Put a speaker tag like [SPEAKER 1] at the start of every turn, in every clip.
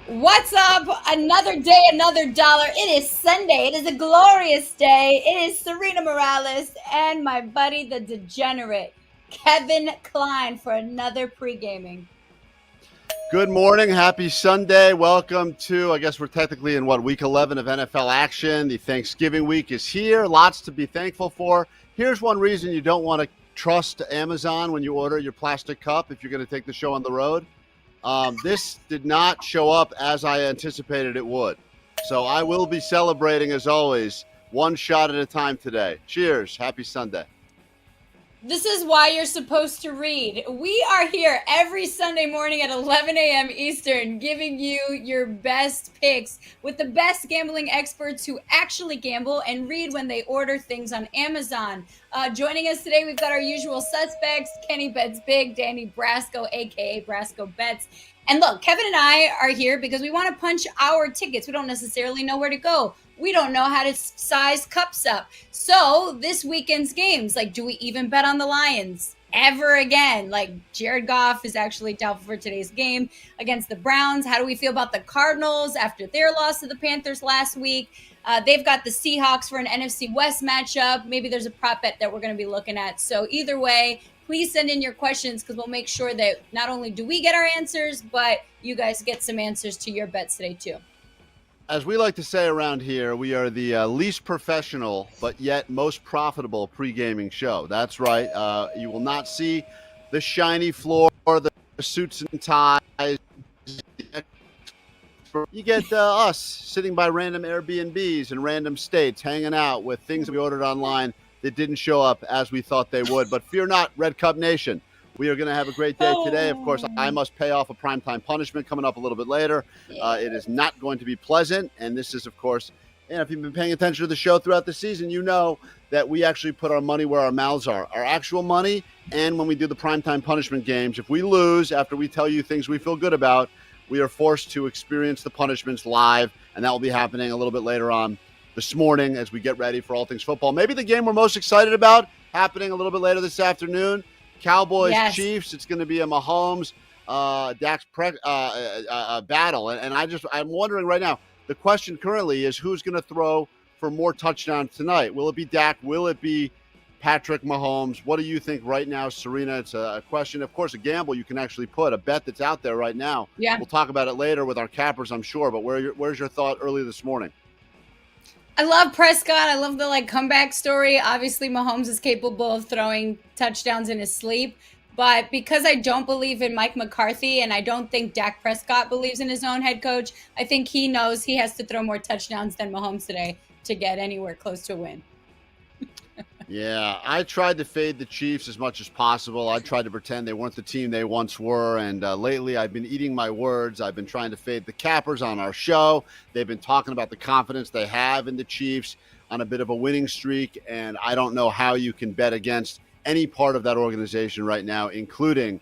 [SPEAKER 1] What's up? Another day, another dollar. It is Sunday. It is a glorious day. It is Serena Morales and my buddy, the degenerate, Kevin Klein, for another pre-gaming.
[SPEAKER 2] Good morning. Happy Sunday. Welcome to, I guess we're technically in week 11 of NFL action. The Thanksgiving week is here. Lots to be thankful for. Here's one reason you don't want to trust Amazon when you order your plastic cup if you're going to take the show on the road. This did not show up as I anticipated it would. So I will be celebrating, as always, one shot at a time today. Cheers. Happy Sunday.
[SPEAKER 1] This is why you're supposed to read. We are here every Sunday morning at 11 a.m. Eastern, giving you your best picks with the best gambling experts who actually gamble and read when they order things on Amazon. Joining us today, we've got our usual suspects, Kenny Bets Big, Danny Brasco, aka Brasco Bets. And look, Kevin and I are here because we want to punch our tickets. We don't necessarily know where to go. We don't know how to size cups up. So this weekend's games, like, do we even bet on the Lions ever again? Like, Jared Goff is actually doubtful for today's game against the Browns. How do we feel about the Cardinals after their loss to the Panthers last week? They've got the Seahawks for an NFC West matchup. Maybe there's a prop bet that we're going to be looking at. So either way, please send in your questions because we'll make sure that not only do we get our answers, but you guys get some answers to your bets today too.
[SPEAKER 2] As we like to say around here, we are the least professional but yet most profitable pre-gaming show. That's right. You will not see the shiny floor, the suits and ties. You get us sitting by random Airbnbs in random states, hanging out with things we ordered online that didn't show up as we thought they would. But fear not, Red Cup Nation. We are going to have a great day today. Of course, I must pay off a primetime punishment coming up a little bit later. It is not going to be pleasant. And this is, of course, if you've been paying attention to the show throughout the season, you know that we actually put our money where our mouths are. Our actual money, and when we do the primetime punishment games, if we lose after we tell you things we feel good about, we are forced to experience the punishments live. And that will be happening a little bit later on this morning as we get ready for all things football. Maybe the game we're most excited about happening a little bit later this afternoon. Cowboys, yes. Chiefs. It's going to be a Mahomes, Dak's battle, and I'm wondering right now. The question currently is who's going to throw for more touchdowns tonight? Will it be Dak? Will it be Patrick Mahomes? What do you think right now, Serena? It's a question, of course, a gamble you can actually put, a bet that's out there right now.
[SPEAKER 1] Yeah,
[SPEAKER 2] we'll talk about it later with our cappers, I'm sure. But where's your thought early this morning?
[SPEAKER 1] I love Prescott. I love the comeback story. Obviously, Mahomes is capable of throwing touchdowns in his sleep. But because I don't believe in Mike McCarthy and I don't think Dak Prescott believes in his own head coach, I think he knows he has to throw more touchdowns than Mahomes today to get anywhere close to a win.
[SPEAKER 2] Yeah, I tried to fade the Chiefs as much as possible. I tried to pretend they weren't the team they once were. And lately, I've been eating my words. I've been trying to fade the cappers on our show. They've been talking about the confidence they have in the Chiefs on a bit of a winning streak. And I don't know how you can bet against any part of that organization right now, including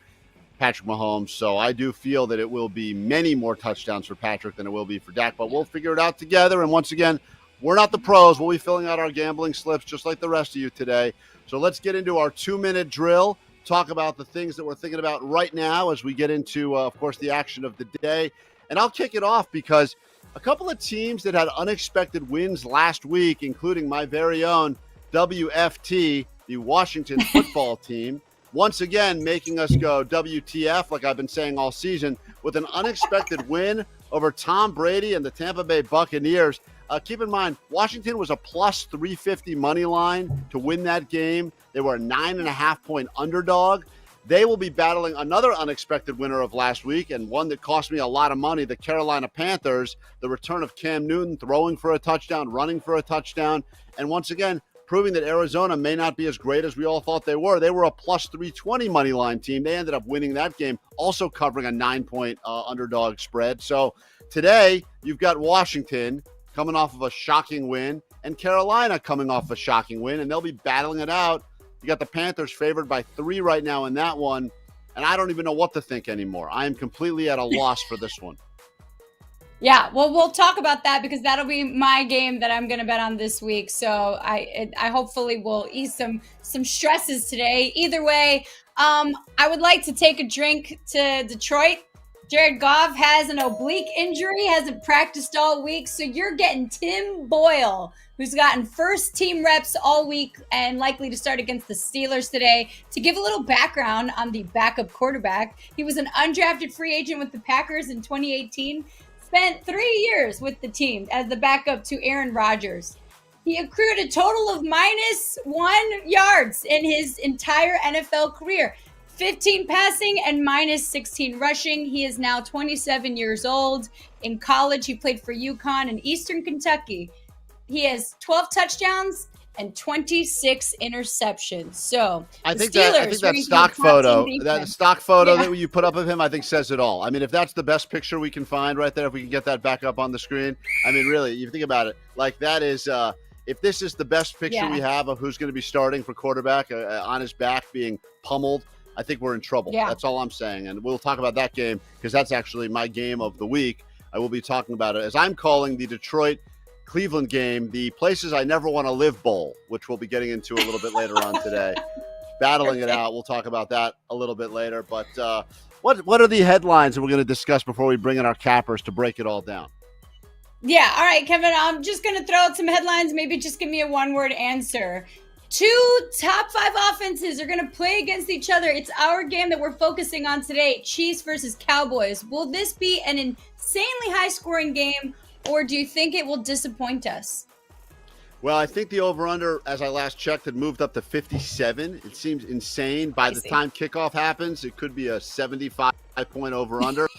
[SPEAKER 2] Patrick Mahomes. So I do feel that it will be many more touchdowns for Patrick than it will be for Dak. But we'll figure it out together. And once again, we're not the pros. We'll be filling out our gambling slips just like the rest of you today. So let's get into our 2-minute drill, talk about the things that we're thinking about right now as we get into, of course, the action of the day. And I'll kick it off because a couple of teams that had unexpected wins last week, including my very own WFT, the Washington football team, once again making us go WTF, like I've been saying all season, with an unexpected win over Tom Brady and the Tampa Bay Buccaneers. Keep in mind, Washington was a plus 350 money line to win that game. They were a 9.5-point underdog. They will be battling another unexpected winner of last week and one that cost me a lot of money, the Carolina Panthers, the return of Cam Newton throwing for a touchdown, running for a touchdown, and once again, proving that Arizona may not be as great as we all thought they were. They were a plus 320 money line team. They ended up winning that game, also covering a 9-point underdog spread. So today, you've got Washington coming off of a shocking win, and Carolina coming off a shocking win, and they'll be battling it out. You got the Panthers favored by 3 right now in that one, and I don't even know what to think anymore. I am completely at a loss for this one.
[SPEAKER 1] Yeah, well, we'll talk about that because that'll be my game that I'm going to bet on this week. So I hopefully will ease some stresses today. Either way, I would like to take a drink to Detroit. Jared Goff has an oblique injury, hasn't practiced all week. So you're getting Tim Boyle, who's gotten first team reps all week and likely to start against the Steelers today. To give a little background on the backup quarterback, he was an undrafted free agent with the Packers in 2018, spent 3 years with the team as the backup to Aaron Rodgers. He accrued a total of -1 yards in his entire NFL career. 15 passing and -16 rushing. He is now 27 years old. In college, he played for UConn in Eastern Kentucky. He has 12 touchdowns and 26 interceptions. So
[SPEAKER 2] I think that stock photo, that you put up of him, I think says it all. I mean, if that's the best picture we can find right there, if we can get that back up on the screen, I mean, really, you think about it, like that is, if this is the best picture we have of who's going to be starting for quarterback on his back being pummeled, I think we're in trouble.
[SPEAKER 1] Yeah.
[SPEAKER 2] That's all I'm saying. And we'll talk about that game because that's actually my game of the week. I will be talking about it as I'm calling the Detroit-Cleveland game, the Places I Never Want to Live Bowl, which we'll be getting into a little bit later on today. Battling it out. We'll talk about that a little bit later. But what are the headlines that we're going to discuss before we bring in our cappers to break it all down?
[SPEAKER 1] Yeah. All right, Kevin, I'm just going to throw out some headlines. Maybe just give me a one-word answer. 2 top 5 offenses are going to play against each other. It's our game that we're focusing on today, Chiefs versus Cowboys. Will this be an insanely high-scoring game, or do you think it will disappoint us?
[SPEAKER 2] Well, I think the over-under, as I last checked, had moved up to 57. It seems insane. By the time kickoff happens, it could be a 75-point over-under,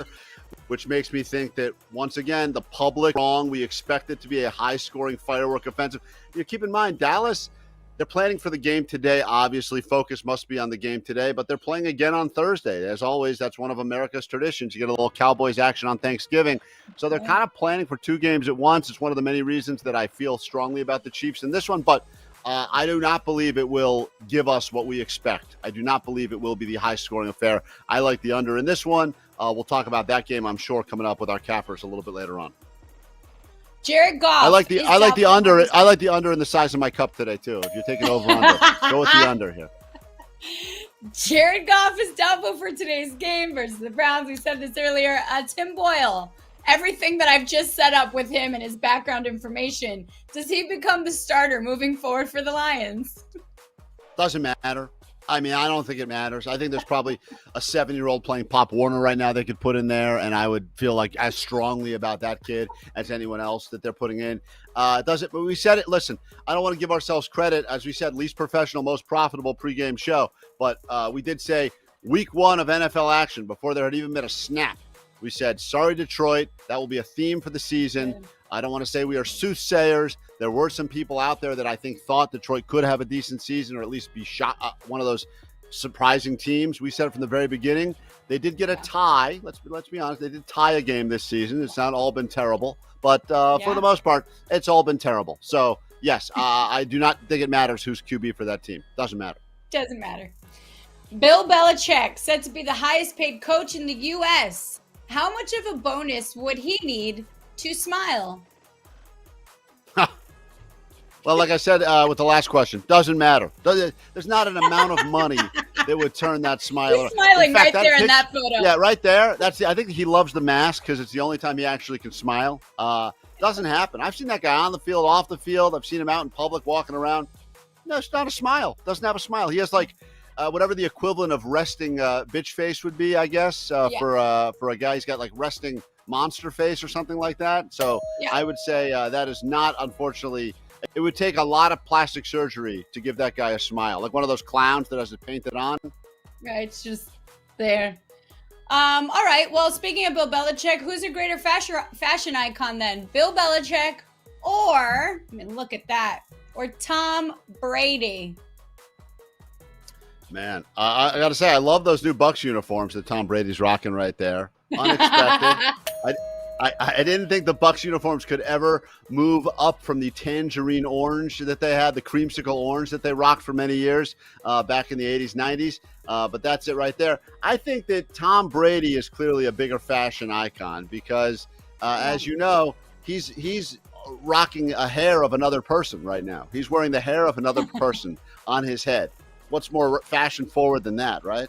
[SPEAKER 2] which makes me think that, once again, the public wrong. We expect it to be a high-scoring firework offensive. Keep in mind, Dallas, they're planning for the game today. Obviously, focus must be on the game today, but they're playing again on Thursday. As always, that's one of America's traditions. You get a little Cowboys action on Thanksgiving. So they're kind of planning for 2 games at once. It's one of the many reasons that I feel strongly about the Chiefs in this one, but I do not believe it will give us what we expect. I do not believe it will be the high-scoring affair. I like the under in this one. We'll talk about that game, I'm sure, coming up with our cappers a little bit later on.
[SPEAKER 1] Jared Goff.
[SPEAKER 2] I like the under. I like the under in the size of my cup today too. If you're taking over under, go with the under here.
[SPEAKER 1] Jared Goff is doubtful for today's game versus the Browns. We said this earlier. Tim Boyle. Everything that I've just set up with him and his background information. Does he become the starter moving forward for the Lions?
[SPEAKER 2] Doesn't matter. I mean, I don't think it matters. I think there's probably a 7-year-old playing Pop Warner right now they could put in there, and I would feel like as strongly about that kid as anyone else that they're putting in. Does it? But we said it. Listen, I don't want to give ourselves credit, as we said, least professional, most profitable pregame show. But we did say week 1 of NFL action before there had even been a snap. We said, sorry, Detroit. That will be a theme for the season. I don't want to say we are soothsayers. There were some people out there that I think thought Detroit could have a decent season or at least be one of those surprising teams. We said it from the very beginning. They did get a tie. Let's be honest. They did tie a game this season. It's not all been terrible. But for the most part, it's all been terrible. So, yes, I do not think it matters who's QB for that team. Doesn't matter.
[SPEAKER 1] Doesn't matter. Bill Belichick, said to be the highest paid coach in the U.S. How much of a bonus would he need to smile?
[SPEAKER 2] Well, like I said with the last question, doesn't matter. There's not an amount of money that would turn that smile.
[SPEAKER 1] He's smiling right there in that photo.
[SPEAKER 2] Yeah, right there. I think he loves the mask because it's the only time he actually can smile. Doesn't happen. I've seen that guy on the field, off the field. I've seen him out in public walking around. No, it's not a smile. Doesn't have a smile. He has like whatever the equivalent of resting bitch face would be, I guess, for a guy. He's got like resting monster face or something like that. So I would say that is not, unfortunately. It would take a lot of plastic surgery to give that guy a smile, like one of those clowns that has it painted on.
[SPEAKER 1] Right, it's just there. All right, well, speaking of Bill Belichick, who's a greater fashion icon then? Bill Belichick or, I mean, look at that, or Tom Brady?
[SPEAKER 2] Man, I got to say, I love those new Bucs uniforms that Tom Brady's rocking right there. Unexpected. I didn't think the Bucs uniforms could ever move up from the tangerine orange that they had, the creamsicle orange that they rocked for many years back in the 80s, 90s. But that's it right there. I think that Tom Brady is clearly a bigger fashion icon because, as you know, he's rocking a hair of another person right now. He's wearing the hair of another person on his head. What's more fashion forward than that, right?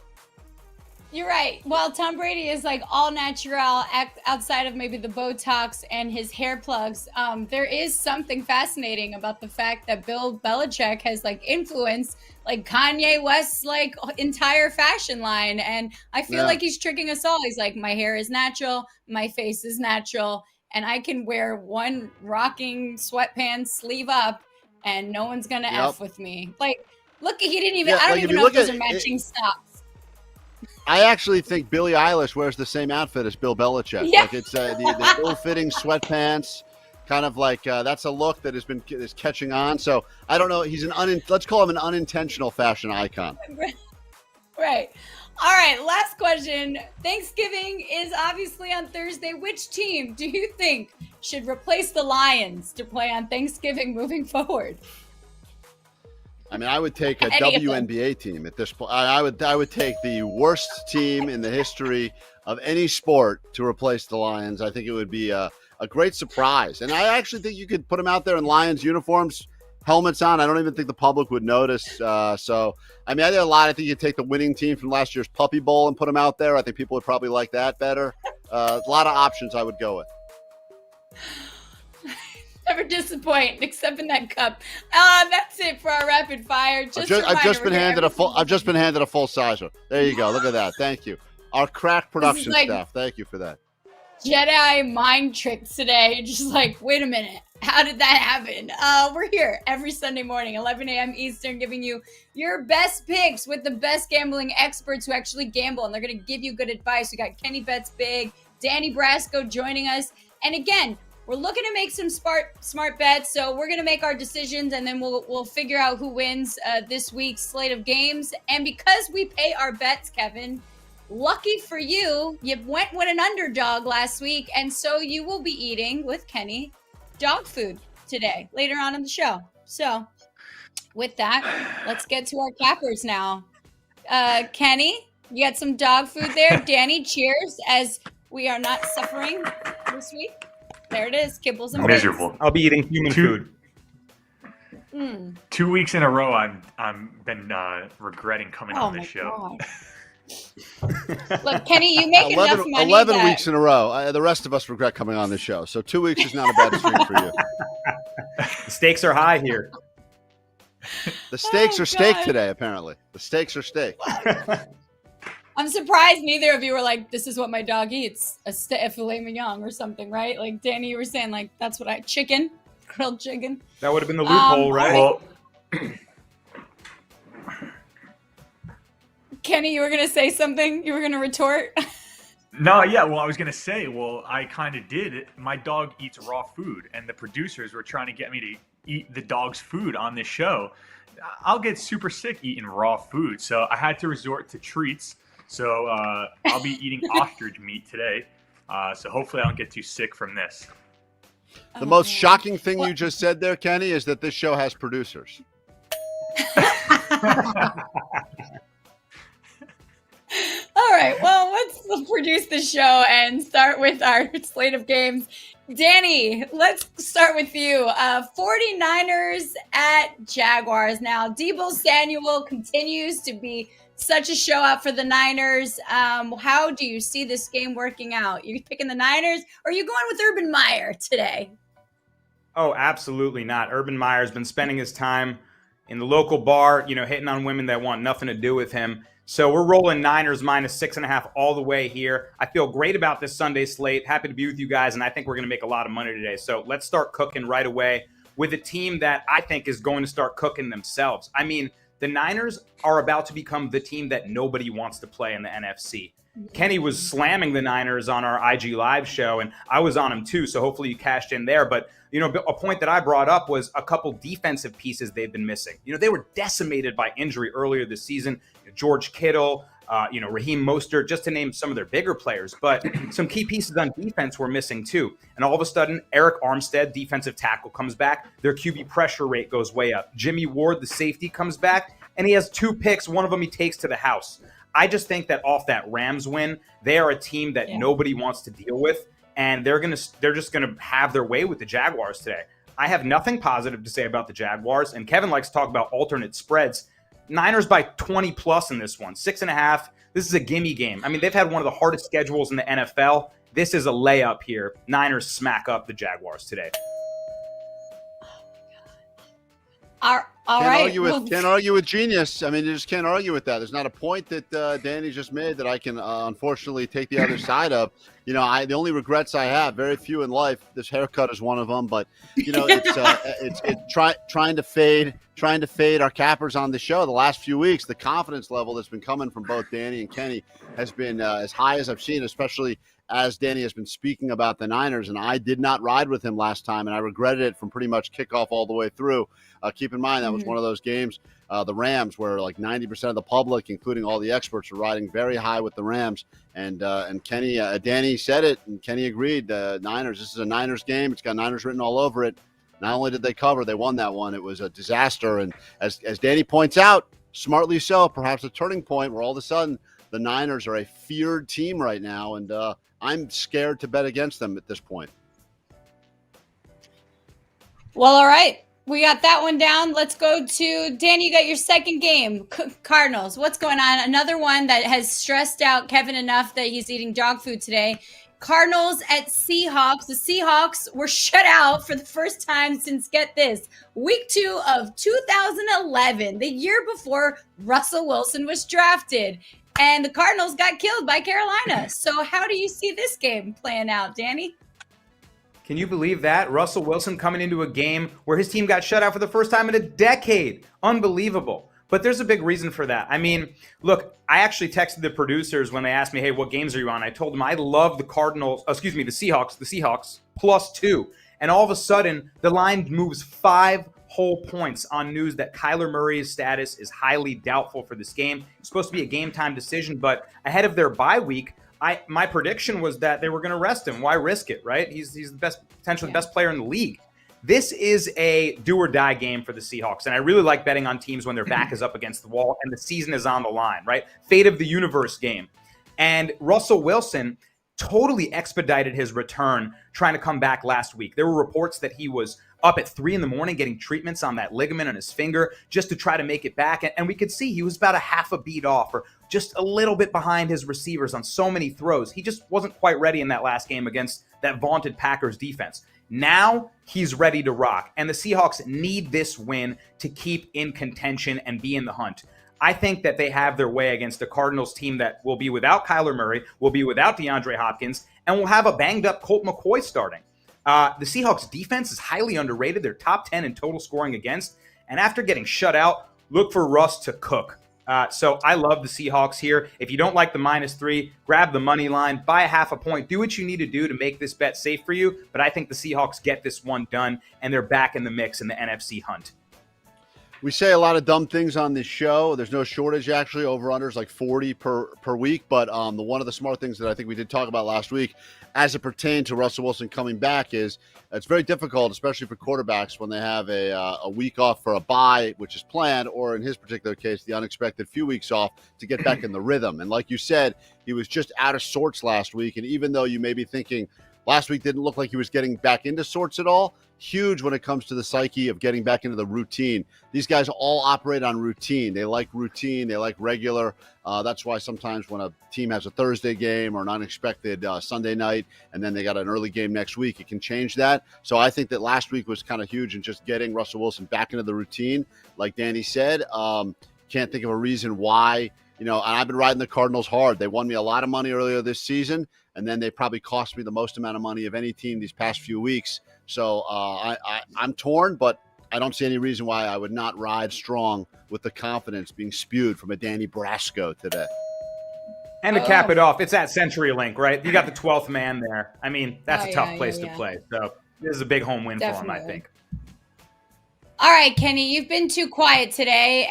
[SPEAKER 1] You're right. Well, Tom Brady is like all natural outside of maybe the Botox and his hair plugs. There is something fascinating about the fact that Bill Belichick has like influenced like Kanye West's like entire fashion line. And I feel like he's tricking us all. He's like, my hair is natural, my face is natural, and I can wear one rocking sweatpants sleeve up and no one's going to F with me. Like, look, he didn't even, I don't even know if those are matching socks.
[SPEAKER 2] I actually think Billie Eilish wears the same outfit as Bill Belichick.
[SPEAKER 1] Yeah.
[SPEAKER 2] Like it's the ill-fitting sweatpants, kind of like that's a look that is catching on. So I don't know. He's let's call him an unintentional fashion icon.
[SPEAKER 1] Right. All right. Last question. Thanksgiving is obviously on Thursday. Which team do you think should replace the Lions to play on Thanksgiving moving forward?
[SPEAKER 2] I mean, I would take a WNBA team at this point. I would take the worst team in the history of any sport to replace the Lions. I think it would be a great surprise. And I actually think you could put them out there in Lions uniforms, helmets on. I don't even think the public would notice. So, I mean, I did a lot. I think you'd take the winning team from last year's Puppy Bowl and put them out there. I think people would probably like that better. A lot of options I would go with.
[SPEAKER 1] Never disappoint, except in that cup. That's it for our rapid fire.
[SPEAKER 2] I've just been handed a full sizer. There you go. Look at that. Thank you. Our crack production staff. Thank you for that.
[SPEAKER 1] Jedi mind tricks today. Just like, wait a minute. How did that happen? We're here every Sunday morning, 11 a.m. Eastern, giving you your best picks with the best gambling experts who actually gamble, and they're going to give you good advice. We got Kenny Bets Big, Danny Brasco joining us. And again, we're looking to make some smart bets, so we're going to make our decisions, and then we'll figure out who wins this week's slate of games. And because we pay our bets, Kevin, lucky for you, you went with an underdog last week, and so you will be eating with Kenny dog food today, later on in the show. So with that, let's get to our cappers now. Kenny, you got some dog food there. Danny, cheers, as we are not suffering this week. There it is, kibbles and
[SPEAKER 3] miserable.
[SPEAKER 4] I'll be eating human food.
[SPEAKER 3] 2 weeks in a row, I'm been regretting coming on this show.
[SPEAKER 1] Look, Kenny, you make enough money.
[SPEAKER 2] 11 weeks in a row. The rest of us regret coming on this show. So 2 weeks is not a bad streak for you.
[SPEAKER 4] The stakes are high here.
[SPEAKER 2] The stakes are steak today, apparently. The stakes are steak.
[SPEAKER 1] I'm surprised neither of you were like, this is what my dog eats, a filet mignon or something, right? Like, Danny, you were saying, like, that's what grilled chicken.
[SPEAKER 4] That would have been the loophole, right?
[SPEAKER 3] Well,
[SPEAKER 1] Kenny, you were going to say something? You were going to retort?
[SPEAKER 3] No, yeah, well, I was going to say, I kind of did. My dog eats raw food, and the producers were trying to get me to eat the dog's food on this show. I'll get super sick eating raw food, so I had to resort to treats. So I'll be eating ostrich meat today. So hopefully I don't get too sick from this.
[SPEAKER 2] The most shocking thing you just said there, Kenny, is that this show has producers.
[SPEAKER 1] All right, well, let's produce the show and start with our slate of games. Danny, let's start with you. 49ers at Jaguars. Now, Deebo Samuel continues to be such a show out for the Niners. How do you see this game working out? You picking the Niners, or are you going with Urban Meyer today?
[SPEAKER 4] Oh, absolutely not. Urban Meyer's been spending his time in the local bar, hitting on women that want nothing to do with him. So we're rolling Niners -6.5 all the way here. I feel great about this Sunday slate. Happy to be with you guys, and I think we're going to make a lot of money today. So let's start cooking right away with a team that I think is going to start cooking themselves. I mean, the Niners are about to become the team that nobody wants to play in the NFC. Kenny was slamming the Niners on our IG Live show, and I was on him too, so hopefully you cashed in there. But, a point that I brought up was a couple defensive pieces they've been missing. They were decimated by injury earlier this season. George Kittle, Raheem Mostert, just to name some of their bigger players. But some key pieces on defense were missing too. And all of a sudden, Eric Armstead, defensive tackle, comes back. Their QB pressure rate goes way up. Jimmy Ward, the safety, comes back, and he has 2 picks. One of them he takes to the house. I just think that off that Rams win, they are a team that nobody wants to deal with, and they're just gonna have their way with the Jaguars today. I have nothing positive to say about the Jaguars, and Kevin likes to talk about alternate spreads. Niners by 20 plus in this one. 6.5. This is a gimme game. I mean, they've had one of the hardest schedules in the NFL. This is a layup here. Niners smack up the Jaguars today.
[SPEAKER 2] Can't argue with genius. I mean, you just can't argue with that. There's not a point that Danny just made that I can unfortunately take the other side of. You know, the only regrets I have, very few in life. This haircut is one of them. But you know, it's trying to fade our cappers on the show. The last few weeks, the confidence level that's been coming from both Danny and Kenny has been as high as I've seen, especially as Danny has been speaking about the Niners. And I did not ride with him last time, and I regretted it from pretty much kickoff all the way through. Keep in mind, that was one of those games, the Rams, where like 90% of the public, including all the experts, are riding very high with the Rams. And Kenny, Danny said it, and Kenny agreed. Niners, this is a Niners game. It's got Niners written all over it. Not only did they cover, they won that one. It was a disaster. And as Danny points out, smartly so, perhaps a turning point where all of a sudden the Niners are a feared team right now. And I'm scared to bet against them at this point.
[SPEAKER 1] Well, all right. We got that one down. Let's go to Danny. You got your second game, Cardinals. What's going on? Another one that has stressed out Kevin enough that he's eating dog food today. Cardinals at Seahawks. The Seahawks were shut out for the first time since, get this, week 2 of 2011, the year before Russell Wilson was drafted. And the Cardinals got killed by Carolina. So how do you see this game playing out, Danny?
[SPEAKER 4] Can you believe that? Russell Wilson coming into a game where his team got shut out for the first time in a decade. Unbelievable. But there's a big reason for that. I mean, look, I actually texted the producers when they asked me, hey, what games are you on? I told them I love the Seahawks +2. And all of a sudden, the line moves 5 whole points on news that Kyler Murray's status is highly doubtful for this game. It's supposed to be a game time decision, but ahead of their bye week, my prediction was that they were going to rest him. Why risk it, right? He's the best, potentially the best player in the league. This is a do or die game for the Seahawks, and I really like betting on teams when their back is up against the wall and the season is on the line, right? Fate of the universe game. And Russell Wilson totally expedited his return trying to come back last week. There were reports that he was up at 3 a.m. getting treatments on that ligament on his finger just to try to make it back. And we could see he was about a half a beat off or just a little bit behind his receivers on so many throws. He just wasn't quite ready in that last game against that vaunted Packers defense. Now he's ready to rock. And the Seahawks need this win to keep in contention and be in the hunt. I think that they have their way against a Cardinals team that will be without Kyler Murray, will be without DeAndre Hopkins, and will have a banged-up Colt McCoy starting. The Seahawks defense is highly underrated. They're top 10 in total scoring against. And after getting shut out, look for Russ to cook. So I love the Seahawks here. If you don't like the -3, grab the money line, buy a half a point. Do what you need to do to make this bet safe for you. But I think the Seahawks get this one done, and they're back in the mix in the NFC hunt.
[SPEAKER 2] We say a lot of dumb things on this show. There's no shortage, actually. Over-unders like 40 per week. But one of the smart things that I think we did talk about last week as it pertained to Russell Wilson coming back is it's very difficult, especially for quarterbacks, when they have a week off for a bye, which is planned, or in his particular case, the unexpected few weeks off to get back in the rhythm. And like you said, he was just out of sorts last week. And even though you may be thinking last week didn't look like he was getting back into sorts at all, huge when it comes to the psyche of getting back into the routine. These guys all operate on routine. They like routine. They like regular. That's why sometimes when a team has a Thursday game or an unexpected Sunday night, and then they got an early game next week, it can change that. So I think that last week was kind of huge in just getting Russell Wilson back into the routine. Like Danny said, can't think of a reason why. You know, and I've been riding the Cardinals hard. They won me a lot of money earlier this season, and then they probably cost me the most amount of money of any team these past few weeks. So I'm torn, but I don't see any reason why I would not ride strong with the confidence being spewed from a Danny Brasco today.
[SPEAKER 4] And to cap it off, it's at CenturyLink, right? You got the 12th man there. I mean, that's a tough place to play. So this is a big home win for him, I think.
[SPEAKER 1] All right, Kenny, you've been too quiet today.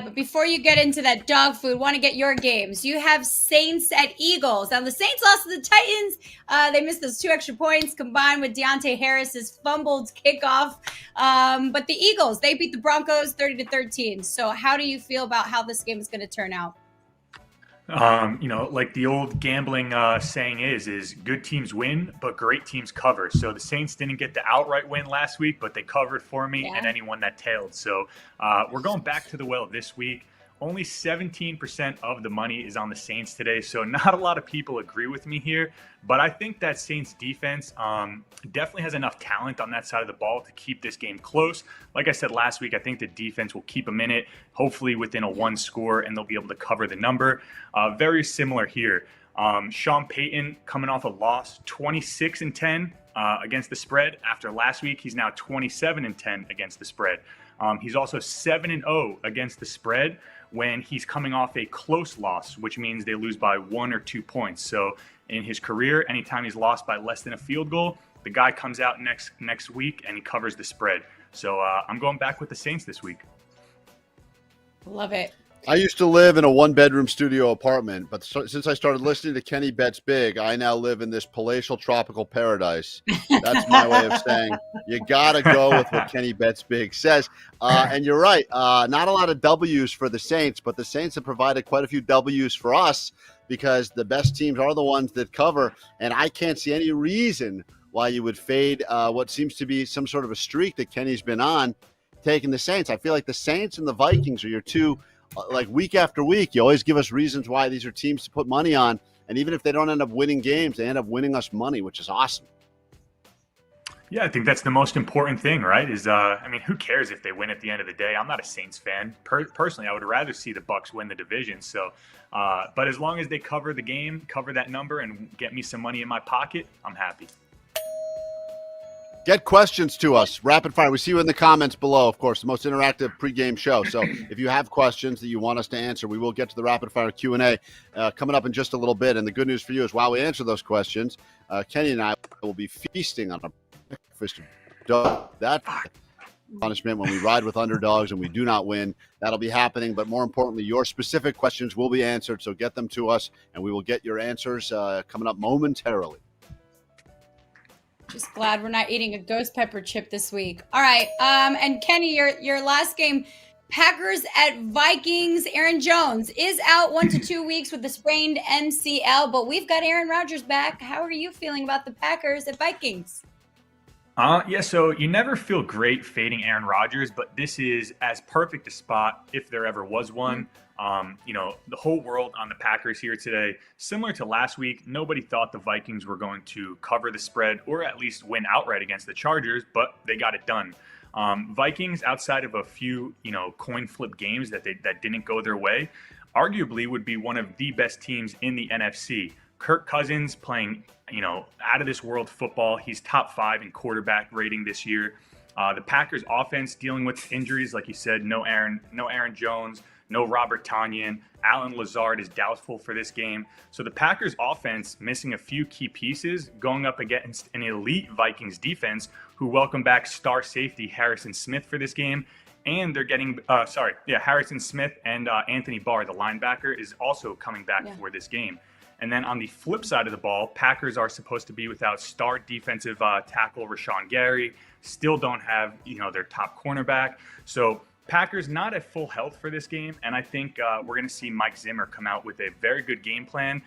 [SPEAKER 1] But before you get into that dog food, want to get your games. You have Saints at Eagles. Now, the Saints lost to the Titans. They missed those 2 extra points combined with Deontay Harris's fumbled kickoff. But the Eagles, they beat the Broncos 30-13. So how do you feel about how this game is going to turn out?
[SPEAKER 3] You know, like the old gambling saying is good teams win, but great teams cover. So the Saints didn't get the outright win last week, but they covered for me and anyone that tailed. So we're going back to the well this week. Only 17% of the money is on the Saints today, so not a lot of people agree with me here. But I think that Saints defense definitely has enough talent on that side of the ball to keep this game close. Like I said last week, I think the defense will keep them in it, hopefully within a one score, and they'll be able to cover the number. Very similar here. Sean Payton coming off a loss, 26-10 against the spread. After last week, he's now 27-10 against the spread. He's also 7-0 against the spread when he's coming off a close loss, which means they lose by 1 or 2 points. So in his career, anytime he's lost by less than a field goal, the guy comes out next week and he covers the spread. So I'm going back with the Saints this week.
[SPEAKER 1] Love it.
[SPEAKER 2] I used to live in a one-bedroom studio apartment, but since I started listening to Kenny Bets Big, I now live in this palatial tropical paradise. That's my way of saying you got to go with what Kenny Bets Big says. And you're right, not a lot of W's for the Saints, but the Saints have provided quite a few W's for us because the best teams are the ones that cover, and I can't see any reason why you would fade what seems to be some sort of a streak that Kenny's been on, taking the Saints. I feel like the Saints and the Vikings are your two. Like week after week, you always give us reasons why these are teams to put money on. And even if they don't end up winning games, they end up winning us money, which is awesome.
[SPEAKER 3] Yeah, I think that's the most important thing, right? Who cares if they win at the end of the day? I'm not a Saints fan. Personally, I would rather see the Bucs win the division. So, but as long as they cover the game, cover that number, and get me some money in my pocket, I'm happy.
[SPEAKER 2] Get questions to us, rapid fire. We see you in the comments below, of course, the most interactive pregame show. So if you have questions that you want us to answer, we will get to the rapid fire Q&A coming up in just a little bit. And the good news for you is while we answer those questions, Kenny and I will be feasting on a breakfast of dog. That punishment when we ride with underdogs and we do not win. That'll be happening. But more importantly, your specific questions will be answered. So get them to us, and we will get your answers coming up momentarily.
[SPEAKER 1] Just glad we're not eating a ghost pepper chip this week. All right. And Kenny, your last game, Packers at Vikings. Aaron Jones is out 1 to 2 weeks with a sprained MCL, but we've got Aaron Rodgers back. How are you feeling about the Packers at Vikings?
[SPEAKER 3] So you never feel great fading Aaron Rodgers, but this is as perfect a spot if there ever was one. The whole world on the Packers here today, similar to last week, nobody thought the Vikings were going to cover the spread or at least win outright against the Chargers, but they got it done. Vikings, outside of a few, coin flip games that didn't go their way, arguably would be one of the best teams in the NFC. Kirk Cousins playing, out of this world football. He's top 5 in quarterback rating this year. The Packers offense dealing with injuries, like you said, no Aaron Jones, no Robert Tonyan. Alan Lazard is doubtful for this game. So the Packers offense missing a few key pieces, going up against an elite Vikings defense who welcome back star safety Harrison Smith for this game. And they're getting, Harrison Smith and Anthony Barr, the linebacker, is also coming back for this game. And then on the flip side of the ball, Packers are supposed to be without star defensive tackle Rashawn Gary. Still don't have, their top cornerback. So Packers not at full health for this game. And I think we're going to see Mike Zimmer come out with a very good game plan.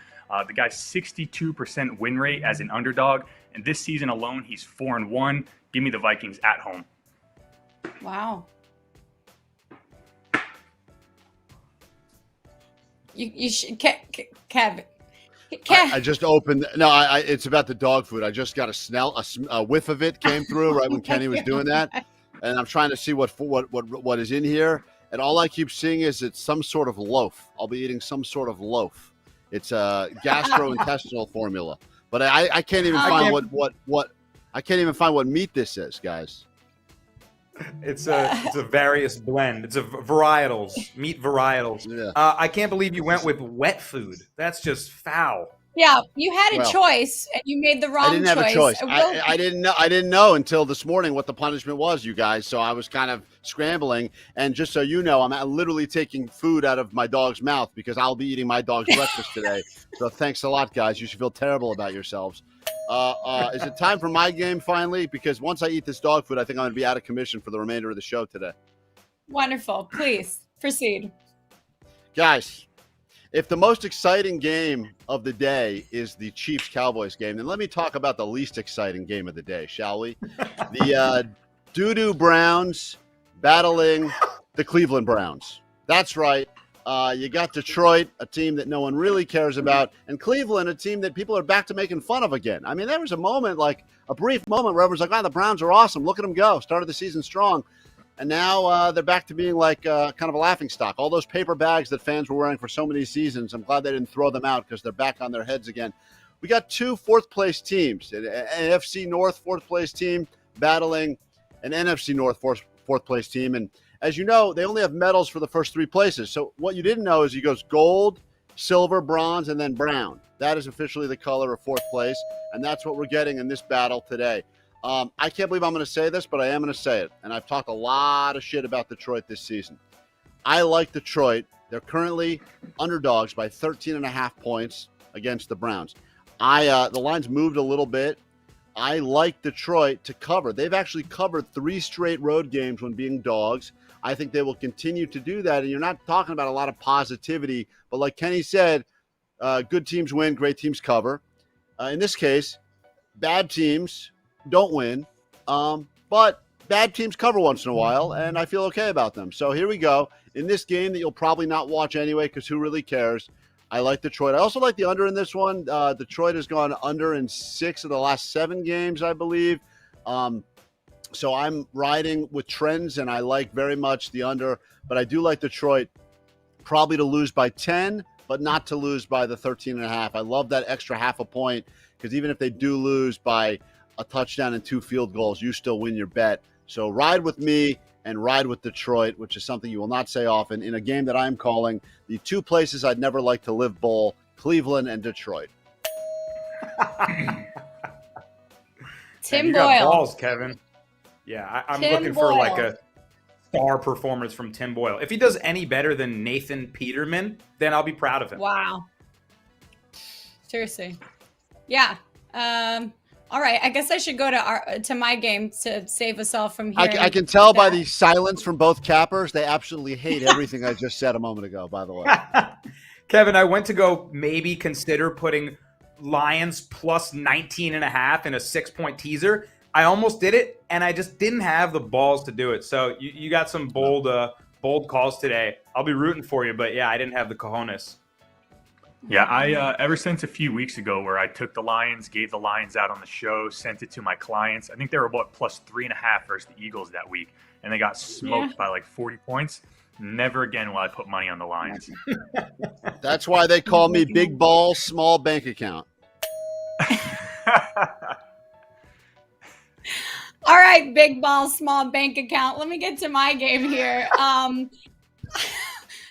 [SPEAKER 3] The guy's 62% win rate as an underdog. And this season alone, he's 4-1. Give me the Vikings at home.
[SPEAKER 1] Wow. You should, Kev.
[SPEAKER 2] I just opened. No, it's about the dog food. I just got a whiff of it came through right when Kenny was doing that, and I'm trying to see what is in here. And all I keep seeing is it's some sort of loaf. I'll be eating some sort of loaf. It's a gastrointestinal formula, but I can't even find what I can't even find what meat this is, guys.
[SPEAKER 4] It's a various blend. It's a varietals, meat varietals. Yeah. I can't believe you went with wet food. That's just foul.
[SPEAKER 1] Yeah, you had a choice and you made the wrong choice.
[SPEAKER 2] I didn't have a choice. I didn't know until this morning what the punishment was, you guys. So I was kind of scrambling. And just so you know, I'm literally taking food out of my dog's mouth because I'll be eating my dog's breakfast today. So thanks a lot, guys. You should feel terrible about yourselves. Is it time for my game finally? Because once I eat this dog food, I think I'm going to be out of commission for the remainder of the show today.
[SPEAKER 1] Wonderful. Please proceed.
[SPEAKER 2] Guys, if the most exciting game of the day is the Chiefs-Cowboys game, then let me talk about the least exciting game of the day, shall we? The doo-doo Browns battling the Cleveland Browns. That's right. You got Detroit, a team that no one really cares about, and Cleveland, a team that people are back to making fun of again. I mean, there was a moment, like a brief moment where everyone's like, wow, the Browns are awesome. Look at them go. Started the season strong. And now they're back to being like kind of a laughingstock. All those paper bags that fans were wearing for so many seasons, I'm glad they didn't throw them out because they're back on their heads again. We got two fourth-place teams, an NFC North fourth-place team battling an NFC North fourth-place team. And as you know, they only have medals for the first three places. So what you didn't know is he goes gold, silver, bronze, and then brown. That is officially the color of fourth place, and that's what we're getting in this battle today. I can't believe I'm going to say this, but I am going to say it. And I've talked a lot of shit about Detroit this season. I like Detroit. They're currently underdogs by 13.5 points against the Browns. The line's moved a little bit. I like Detroit to cover. They've actually covered 3 straight road games when being dogs. I think they will continue to do that. And you're not talking about a lot of positivity, but like Kenny said, good teams win, great teams cover. In this case, bad teams don't win, but bad teams cover once in a while, and I feel okay about them. So here we go. In this game that you'll probably not watch anyway because who really cares, I like Detroit. I also like the under in this one. Detroit has gone under in 6 of the last 7 games, I believe. So I'm riding with trends, and I like very much the under, but I do like Detroit probably to lose by 10, but not to lose by the 13.5. I love that extra half a point because even if they do lose by a touchdown and 2 field goals, you still win your bet. So ride with me and ride with Detroit, which is something you will not say often in a game that I'm calling the 2 places I'd never like to live bowl, Cleveland and Detroit.
[SPEAKER 1] Tim
[SPEAKER 4] you
[SPEAKER 1] Boyle.
[SPEAKER 4] Got balls, Kevin. Yeah, I'm
[SPEAKER 1] Tim
[SPEAKER 4] looking
[SPEAKER 1] Boyle.
[SPEAKER 4] for like a star performance from Tim Boyle. If he does any better than Nathan Peterman, then I'll be proud of him.
[SPEAKER 1] Wow. Seriously. Yeah. All right. I guess I should go to my game to save us all from here.
[SPEAKER 2] I can tell by the silence from both cappers, they absolutely hate everything I just said a moment ago, by the way.
[SPEAKER 4] Kevin, I went to go maybe consider putting Lions plus 19.5 in a 6-point teaser. I almost did it, and I just didn't have the balls to do it. So you got some bold calls today. I'll be rooting for you, but yeah, I didn't have the cojones.
[SPEAKER 3] Yeah, I ever since a few weeks ago where I took the Lions, gave the Lions out on the show, sent it to my clients. I think they were about plus 3.5 versus the Eagles that week, and they got smoked by like 40 points. Never again will I put money on the Lions.
[SPEAKER 2] That's why they call me big ball, small bank account.
[SPEAKER 1] All right, big ball, small bank account. Let me get to my game here.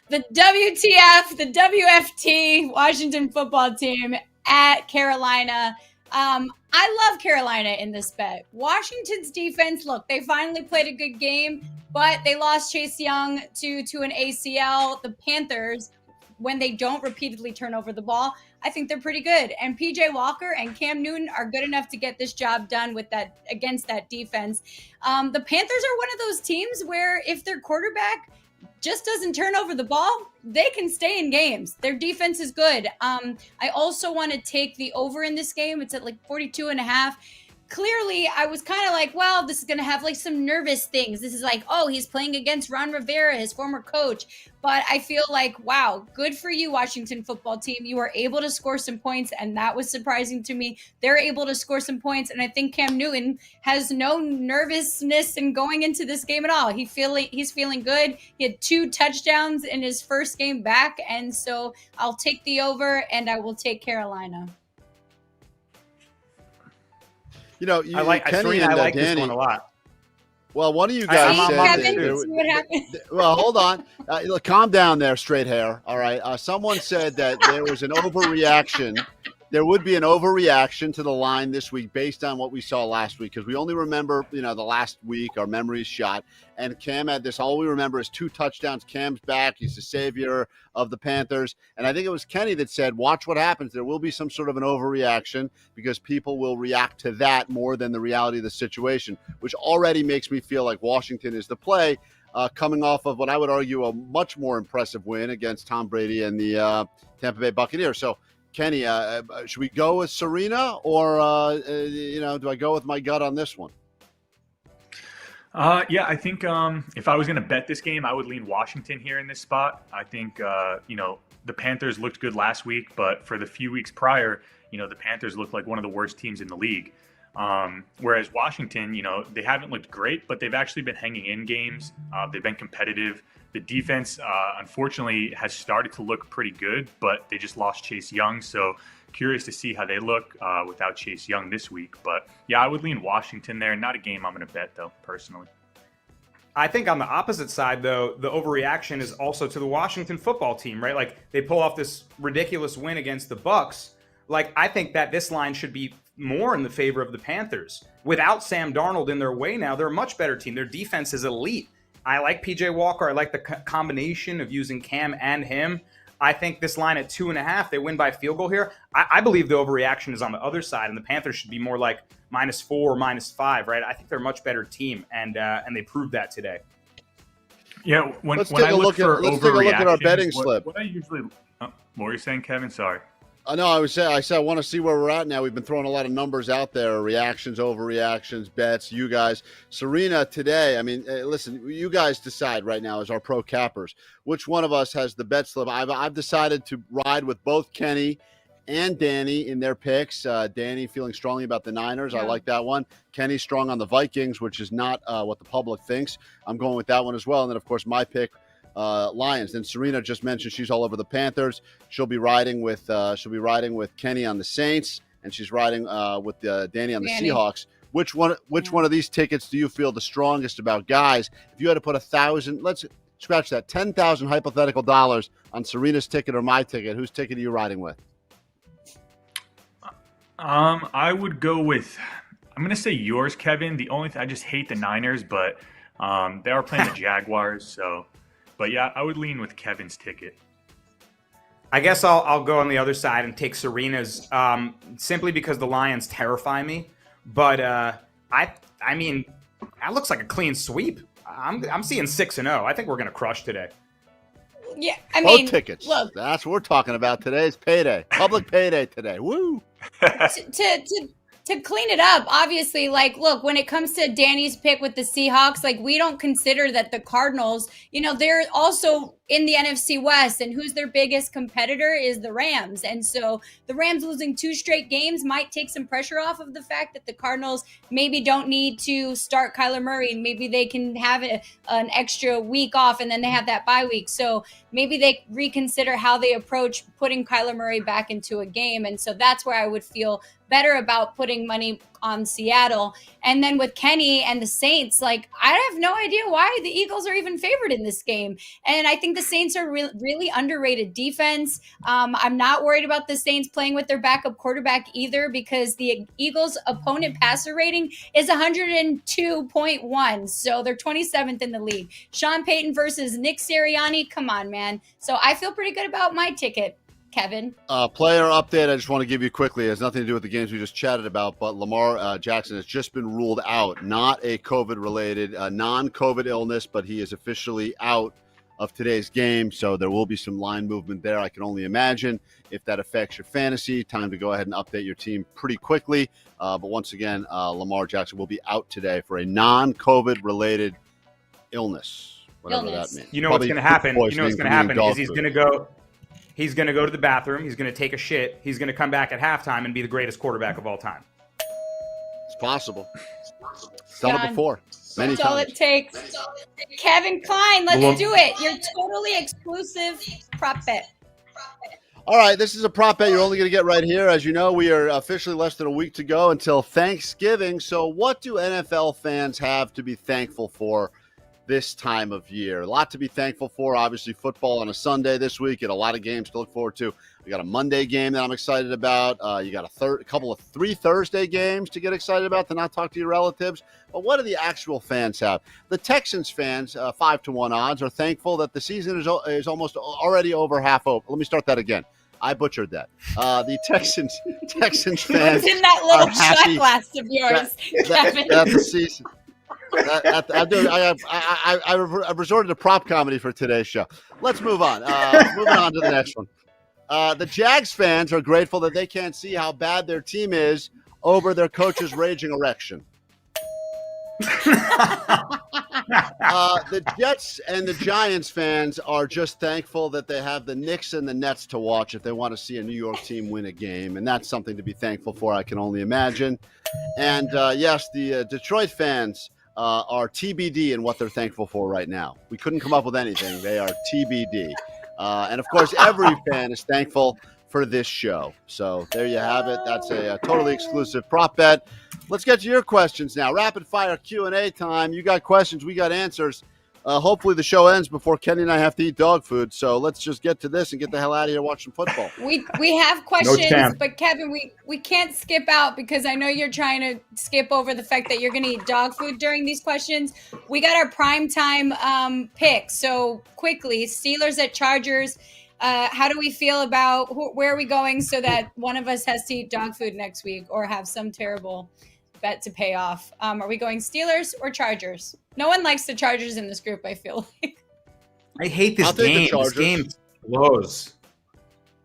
[SPEAKER 1] The WTF, the WFT, Washington football team at Carolina. I love Carolina in this bet. Washington's defense, look, they finally played a good game, but they lost Chase Young to an ACL. The Panthers, when they don't repeatedly turn over the ball, I think they're pretty good. And PJ Walker and Cam Newton are good enough to get this job done with that against that defense. The Panthers are one of those teams where if their quarterback just doesn't turn over the ball, they can stay in games. Their defense is good. I also want to take the over in this game. It's at like 42.5. Clearly, I was kind of like, well, this is going to have like some nervous things. This is like, oh, he's playing against Ron Rivera, his former coach. But I feel like, wow, good for you, Washington football team. You were able to score some points, and that was surprising to me. They're able to score some points, and I think Cam Newton has no nervousness in going into this game at all. He's feeling good. He had 2 touchdowns in his first game back, and so I'll take the over, and I will take Carolina.
[SPEAKER 2] You know,
[SPEAKER 4] I like
[SPEAKER 2] Kenny
[SPEAKER 4] Danny,
[SPEAKER 2] this
[SPEAKER 4] one a lot.
[SPEAKER 2] Well, one of you guys said
[SPEAKER 1] Kevin, see what happened?
[SPEAKER 2] well, hold on. Calm down there, straight hair. All right. Someone said that there was an overreaction. There would be an overreaction to the line this week based on what we saw last week, because we only remember, the last week, our memory's shot. And Cam had this. All we remember is 2 touchdowns. Cam's back. He's the savior of the Panthers. And I think it was Kenny that said, watch what happens. There will be some sort of an overreaction because people will react to that more than the reality of the situation, which already makes me feel like Washington is the play, coming off of what I would argue a much more impressive win against Tom Brady and the Tampa Bay Buccaneers. So, Kenny, should we go with Serena or, do I go with my gut on this one?
[SPEAKER 3] Yeah, I think if I was going to bet this game, I would lean Washington here in this spot. I think, the Panthers looked good last week, but for the few weeks prior, the Panthers looked like one of the worst teams in the league. Whereas Washington, they haven't looked great, but they've actually been hanging in games. They've been competitive. The defense, unfortunately, has started to look pretty good, but they just lost Chase Young. So curious to see how they look without Chase Young this week. But yeah, I would lean Washington there. Not a game I'm going to bet, though, personally.
[SPEAKER 4] I think on the opposite side, though, the overreaction is also to the Washington football team, right? Like, they pull off this ridiculous win against the Bucs. Like, I think that this line should be more in the favor of the Panthers. Without Sam Darnold in their way now, they're a much better team. Their defense is elite. I like PJ Walker. I like the combination of using Cam and him. I think this line at 2.5, they win by field goal here. I believe the overreaction is on the other side, and the Panthers should be more like -4 or -5, right? I think they're a much better team, and they proved that today.
[SPEAKER 3] Yeah, when
[SPEAKER 2] Let's
[SPEAKER 3] I
[SPEAKER 2] take a
[SPEAKER 3] look
[SPEAKER 2] look
[SPEAKER 3] for
[SPEAKER 2] at let's take a look at our
[SPEAKER 3] overreactions,
[SPEAKER 2] betting slip.
[SPEAKER 3] what I usually, what were you saying, Kevin? Sorry.
[SPEAKER 2] No, I said I want to see where we're at now. We've been throwing a lot of numbers out there, reactions, overreactions, bets, you guys. Serena today, I mean, listen, you guys decide right now as our pro cappers, which one of us has the bet slip. I've decided to ride with both Kenny and Danny in their picks. Danny feeling strongly about the Niners.
[SPEAKER 1] Yeah.
[SPEAKER 2] I like that one. Kenny strong on the Vikings, which is not what the public thinks. I'm going with that one as well. And then, of course, my pick, Lions. Then Serena just mentioned she's all over the Panthers. She'll be riding with Kenny on the Saints, and she's riding with Danny on the Seahawks. Which one of these tickets do you feel the strongest about, guys? If you had to put 1,000, let's scratch that, 10,000 hypothetical dollars on Serena's ticket or my ticket, whose ticket are you riding with?
[SPEAKER 3] I would go with, I'm going to say yours, Kevin. The only I just hate the Niners, but they are playing the Jaguars, so. But yeah, I would lean with Kevin's ticket.
[SPEAKER 4] I guess I'll go on the other side and take Serena's, simply because the Lions terrify me. But I mean, that looks like a clean sweep. I'm seeing 6-0. I think we're gonna crush today.
[SPEAKER 1] Yeah, I mean,
[SPEAKER 2] both tickets.
[SPEAKER 1] Look,
[SPEAKER 2] That's what we're talking about. Today's payday, public payday today. Woo!
[SPEAKER 1] to clean it up, obviously, like, look, when it comes to Danny's pick with the Seahawks, like, we don't consider that the Cardinals, they're also in the NFC West, and who's their biggest competitor is the Rams. And so the Rams losing 2 straight games might take some pressure off of the fact that the Cardinals maybe don't need to start Kyler Murray, and maybe they can have an extra week off, and then they have that bye week. So maybe they reconsider how they approach putting Kyler Murray back into a game. And so that's where I would feel better about putting money on Seattle. And then with Kenny and the Saints, like, I have no idea why the Eagles are even favored in this game. And I think the Saints are really underrated defense. I'm not worried about the Saints playing with their backup quarterback either, because the Eagles' opponent passer rating is 102.1. So they're 27th in the league. Sean Payton versus Nick Sirianni. Come on, man. So I feel pretty good about my ticket, Kevin.
[SPEAKER 2] Player update I just want to give you quickly. It has nothing to do with the games we just chatted about, but Lamar Jackson has just been ruled out. Not a COVID-related, non-COVID illness, but he is officially out of today's game, so there will be some line movement there. I can only imagine if that affects your fantasy. Time to go ahead and update your team pretty quickly. But once again, Lamar Jackson will be out today for a non-COVID-related illness, whatever that means.
[SPEAKER 4] You know what's going to happen? Is he's going to go to the bathroom. He's going to take a shit. He's going to come back at halftime and be the greatest quarterback of all time.
[SPEAKER 2] It's possible. It's done it before. Many
[SPEAKER 1] That's all
[SPEAKER 2] times.
[SPEAKER 1] it takes. Kevin Klein, let's do it. Your totally exclusive prop bet.
[SPEAKER 2] All right, this is a prop bet you're only going to get right here. As you know, we are officially less than a week to go until Thanksgiving. So what do NFL fans have to be thankful for this time of year? A lot to be thankful for. Obviously, football on a Sunday this week, and a lot of games to look forward to. We got a Monday game that I'm excited about. You got a couple of 3 Thursday games to get excited about, to not talk to your relatives. But what do the actual fans have? The Texans fans, 5-1 odds, are thankful that the season is almost already over half over. Let me start that again. I butchered that. The Texans fans
[SPEAKER 1] in that little
[SPEAKER 2] are
[SPEAKER 1] shot
[SPEAKER 2] happy
[SPEAKER 1] glass of yours, Kevin.
[SPEAKER 2] that the season. I resorted to prop comedy for today's show. Let's move on. Moving on to the next one. The Jags fans are grateful that they can't see how bad their team is over their coach's raging erection. The Jets and the Giants fans are just thankful that they have the Knicks and the Nets to watch if they want to see a New York team win a game, and that's something to be thankful for, I can only imagine. And yes, the Detroit fans are TBD in what they're thankful for right now. We couldn't come up with anything. They are TBD. And of course, every fan is thankful for this show. So there you have it. That's a totally exclusive prop bet. Let's get to your questions now. Rapid fire Q&A time. You got questions, we got answers. Hopefully the show ends before Kenny and I have to eat dog food. So let's just get to this and get the hell out of here, watch some football.
[SPEAKER 1] We have questions, but Kevin, we can't skip out because I know you're trying to skip over the fact that you're going to eat dog food during these questions. We got our primetime pick. So quickly, Steelers at Chargers. How do we feel about where are we going so that one of us has to eat dog food next week or have some terrible bet to pay off? Are we going Steelers or Chargers? No one likes the Chargers in this group, I feel like.
[SPEAKER 4] I hate this game. This game blows.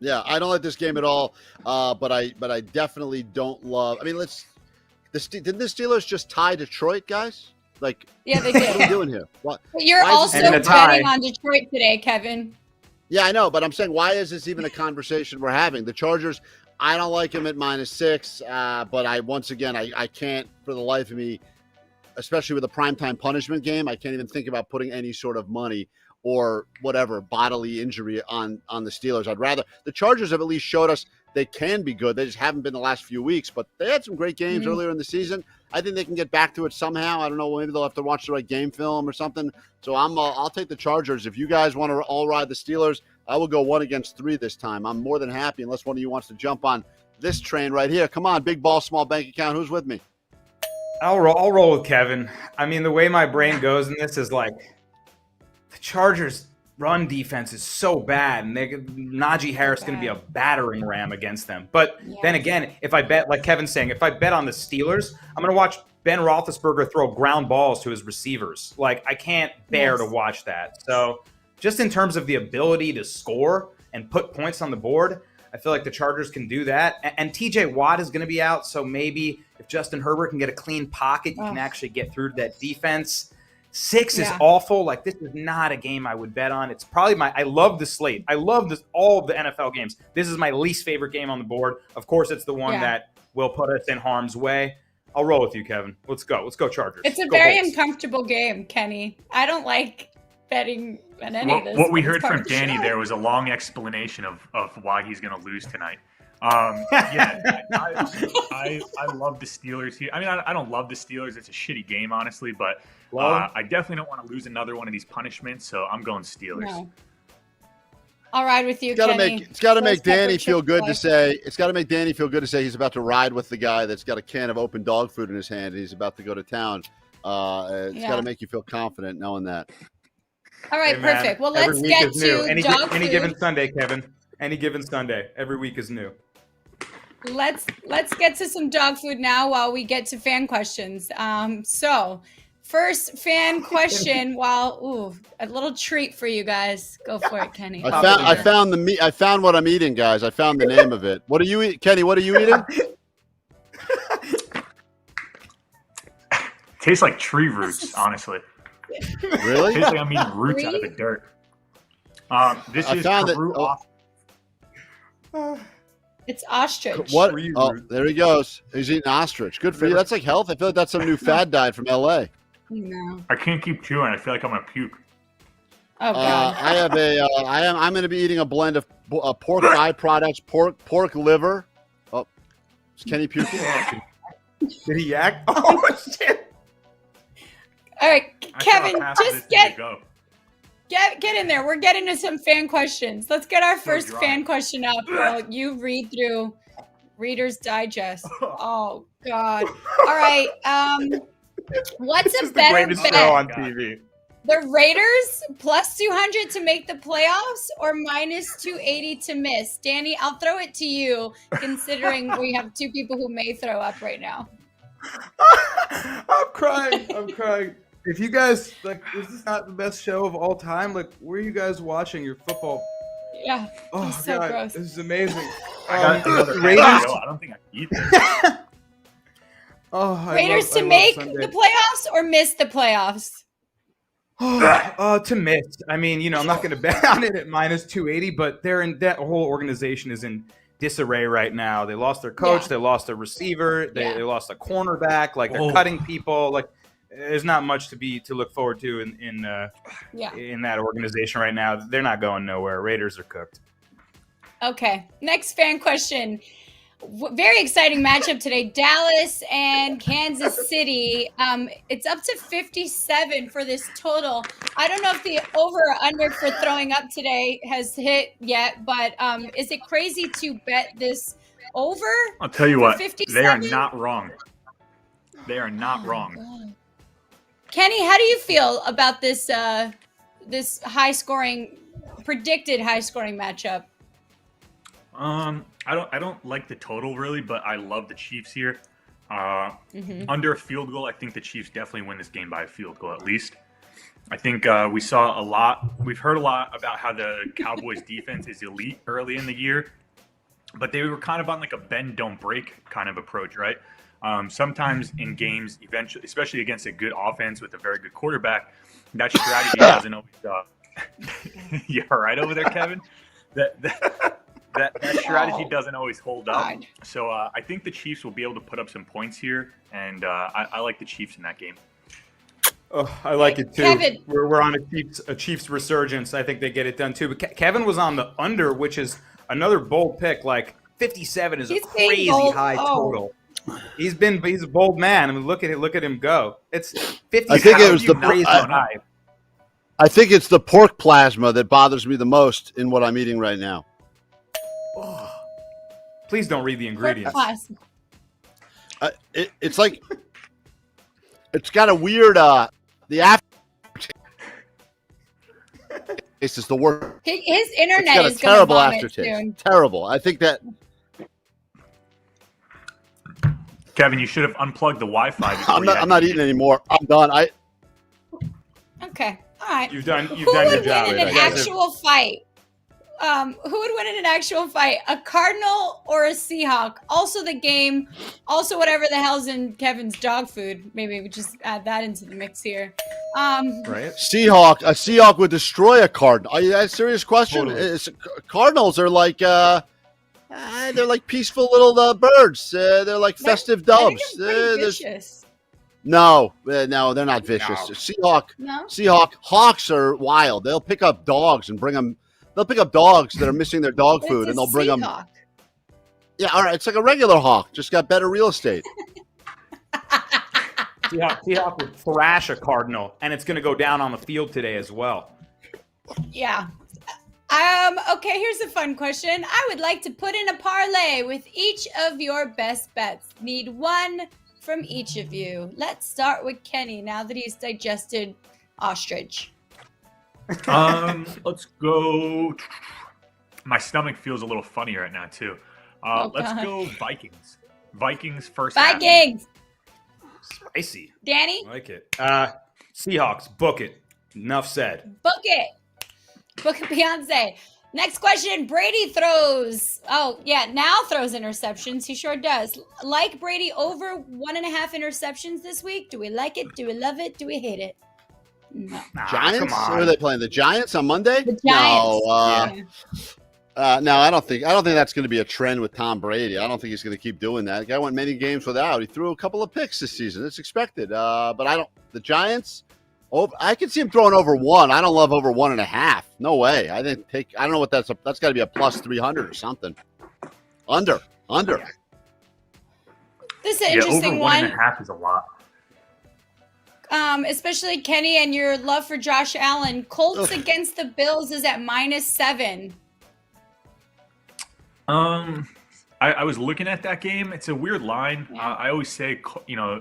[SPEAKER 2] Yeah, I don't like this game at all. But I definitely don't love. I mean, didn't the Steelers just tie Detroit, guys? Like,
[SPEAKER 1] yeah, they did.
[SPEAKER 2] What are we doing here? What?
[SPEAKER 1] But you're also betting on Detroit today, Kevin.
[SPEAKER 2] Yeah, I know, but I'm saying, why is this even a conversation we're having? The Chargers, I don't like them at -6, but I can't for the life of me, especially with a primetime punishment game, I can't even think about putting any sort of money or whatever bodily injury on the Steelers. I'd rather the Chargers have at least showed us they can be good. They just haven't been the last few weeks, but they had some great games earlier in the season. I think they can get back to it somehow. I don't know. Maybe they'll have to watch the right game film or something. So I'll take the Chargers. If you guys want to all ride the Steelers, I will go 1 against 3 this time. I'm more than happy unless one of you wants to jump on this train right here. Come on, big ball, small bank account. Who's with me?
[SPEAKER 4] I'll roll with Kevin. I mean, the way my brain goes in this is like the Chargers' run defense is so bad, and Najee Harris is going to be a battering ram against them. But then again, if I bet, like Kevin's saying, if I bet on the Steelers, I'm going to watch Ben Roethlisberger throw ground balls to his receivers. Like, I can't bear to watch that. So just in terms of the ability to score and put points on the board, I feel like the Chargers can do that. And TJ Watt is going to be out, so maybe if Justin Herbert can get a clean pocket, you can actually get through to that defense. 6 is awful. Like, this is not a game I would bet on. It's probably I love the slate. I love all of the NFL games. This is my least favorite game on the board. Of course, it's the one that will put us in harm's way. I'll roll with you, Kevin. Let's go. Let's go Chargers.
[SPEAKER 1] It's a very uncomfortable game, Kenny. I don't like betting on any of this.
[SPEAKER 3] What we heard from Danny there was a long explanation of why he's going to lose tonight. I love the Steelers here. I mean, I don't love the Steelers. It's a shitty game, honestly, but I definitely don't want to lose another one of these punishments, so I'm going Steelers.
[SPEAKER 1] No. I'll ride with you, Kenny.
[SPEAKER 2] It's got to make Danny feel good to say. It's got to make Danny feel good to say he's about to ride with the guy that's got a can of open dog food in his hand and he's about to go to town. It's got to make you feel confident knowing that.
[SPEAKER 1] All right, perfect. Well, let's get to
[SPEAKER 4] any given Sunday, Kevin. Any given Sunday. Every week is new.
[SPEAKER 1] Let's get to some dog food now while we get to fan questions. So first fan question. A little treat for you guys. Go for it, Kenny.
[SPEAKER 2] I found the meat. I found what I'm eating, guys. I found the name of it. What are you eating, Kenny? What are you eating?
[SPEAKER 3] Tastes like tree roots, honestly.
[SPEAKER 2] Really?
[SPEAKER 3] Tastes like I'm eating roots out of the dirt. This is Peru.
[SPEAKER 1] It's ostrich.
[SPEAKER 2] What? Oh, there he goes. He's eating ostrich. Good for you. That's like health. I feel like that's some new fad diet from LA.
[SPEAKER 1] No.
[SPEAKER 3] I can't keep chewing. I feel like I'm gonna puke.
[SPEAKER 1] Oh God.
[SPEAKER 2] I'm going to be eating a blend of pork byproducts, pork liver. Oh, is Kenny puking?
[SPEAKER 4] Did he yak? Oh shit!
[SPEAKER 1] All right, Kevin, just get in there. We're getting to some fan questions. Let's get our first fan question up. While you read through Reader's Digest. Oh God! All right. What's a better bet?
[SPEAKER 4] Show on TV.
[SPEAKER 1] The Raiders plus 200 to make the playoffs or minus 280 to miss? Danny, I'll throw it to you, considering we have two people who may throw up right now.
[SPEAKER 5] I'm crying. If you guys, like, is this not the best show of all time? Like, where are you guys watching your football?
[SPEAKER 1] Yeah.
[SPEAKER 5] Oh,
[SPEAKER 1] so
[SPEAKER 5] God,
[SPEAKER 1] gross.
[SPEAKER 5] this is amazing.
[SPEAKER 3] I got
[SPEAKER 5] Raiders.
[SPEAKER 3] I don't think I can eat this.
[SPEAKER 1] Raiders to make the playoffs or miss the playoffs?
[SPEAKER 4] To miss. I mean, I'm not going to bet on it at minus 280, but that whole organization is in disarray right now. They lost their coach.
[SPEAKER 1] Yeah.
[SPEAKER 4] They lost their receiver. They lost a cornerback. Like, they're cutting people. Like, there's not much to look forward to in that organization right now. They're not going nowhere. Raiders are cooked.
[SPEAKER 1] Okay. Next fan question. Very exciting matchup today. Dallas and Kansas City. It's up to 57 for this total. I don't know if the over or under for throwing up today has hit yet, but is it crazy to bet this over?
[SPEAKER 3] I'll tell you what,
[SPEAKER 1] 57?
[SPEAKER 3] they are not wrong. They are not wrong.
[SPEAKER 1] God. Kenny, how do you feel about this this predicted high scoring matchup?
[SPEAKER 3] I don't like the total really, but I love the Chiefs here. Under a field goal, I think the Chiefs definitely win this game by a field goal at least. I think we've heard a lot about how the Cowboys defense is elite early in the year, but they were kind of on like a bend don't break kind of approach, right? Sometimes in games, eventually, especially against a good offense with a very good quarterback, that strategy doesn't always. You all right over there, Kevin? That strategy doesn't always hold up.
[SPEAKER 1] God.
[SPEAKER 3] So I think the Chiefs will be able to put up some points here, and I like the Chiefs in that game.
[SPEAKER 4] Oh, I like it too.
[SPEAKER 1] Kevin.
[SPEAKER 4] We're on a Chiefs resurgence. I think they get it done too. But Kevin was on the under, which is another bold pick. Like 57 is a crazy high total. He's a bold man. I mean, look at him go. It's 50.
[SPEAKER 2] I think it was the
[SPEAKER 4] crazy high.
[SPEAKER 2] I think it's the pork plasma that bothers me the most in what I'm eating right now.
[SPEAKER 4] Oh, please don't read the ingredients.
[SPEAKER 2] It's like it's got a weird the after. It's just the worst.
[SPEAKER 1] His internet
[SPEAKER 2] It's
[SPEAKER 1] is
[SPEAKER 2] got a terrible
[SPEAKER 1] vomit
[SPEAKER 2] aftertaste.
[SPEAKER 1] soon.
[SPEAKER 2] Terrible. I think that.
[SPEAKER 3] Kevin, you should have unplugged the Wi-Fi.
[SPEAKER 2] I'm not eating anymore. I'm done.
[SPEAKER 1] Okay. All right.
[SPEAKER 4] You've done
[SPEAKER 1] Who
[SPEAKER 4] your
[SPEAKER 1] would
[SPEAKER 4] job.
[SPEAKER 1] win in an actual fight? Who would win in an actual fight? A Cardinal or a Seahawk? Also the game. Also whatever the hell's in Kevin's dog food. Maybe we just add that into the mix here.
[SPEAKER 4] Right?
[SPEAKER 2] A Seahawk would destroy a Cardinal. Are you that serious question?
[SPEAKER 4] Totally.
[SPEAKER 2] Cardinals are like they're like peaceful little birds. They're like festive doves.
[SPEAKER 1] I think they're pretty vicious.
[SPEAKER 2] No, they're not vicious.
[SPEAKER 1] No?
[SPEAKER 2] Hawks are wild. They'll pick up dogs and bring them. They'll pick up dogs that are missing their dog
[SPEAKER 1] But
[SPEAKER 2] food,
[SPEAKER 1] it's
[SPEAKER 2] and
[SPEAKER 1] a
[SPEAKER 2] they'll bring them.
[SPEAKER 1] Seahawk.
[SPEAKER 2] Yeah, all right. It's like a regular hawk, just got better real estate.
[SPEAKER 4] Seahawk would thrash a Cardinal, and it's going to go down on the field today as well.
[SPEAKER 1] Yeah. Okay, here's a fun question. I would like to put in a parlay with each of your best bets. Need one from each of you. Let's start with Kenny now that he's digested ostrich.
[SPEAKER 3] Let's go. My stomach feels a little funny right now too. Let's go Vikings. Vikings first.
[SPEAKER 1] Vikings.
[SPEAKER 4] Spicy.
[SPEAKER 1] Danny,
[SPEAKER 4] I like it. Seahawks, book it. Enough said.
[SPEAKER 1] book it. Book it, Beyonce. Next question. Brady throws. Oh, yeah, now throws interceptions. He sure does. Like Brady over 1.5 interceptions this week? Do we like it? Do we love it? Do we hate it? No.
[SPEAKER 2] Giants?
[SPEAKER 4] Come on.
[SPEAKER 2] Who are they playing? The Giants on Monday?
[SPEAKER 1] The Giants.
[SPEAKER 2] No, I don't think that's going to be a trend with Tom Brady. I don't think he's going to keep doing that. The guy went many games without. He threw a couple of picks this season. It's expected. But I don't. The Giants. I can see him throwing over 1. I don't love over 1.5. No way. I don't know what that's. That's got to be a plus 300 or something. Under.
[SPEAKER 1] This is an interesting
[SPEAKER 3] over
[SPEAKER 1] one.
[SPEAKER 3] 1.5 is a lot.
[SPEAKER 1] Especially Kenny and your love for Josh Allen. Colts against the Bills is at -7.
[SPEAKER 3] I was looking at that game. It's a weird line.
[SPEAKER 1] Yeah.
[SPEAKER 3] I always say,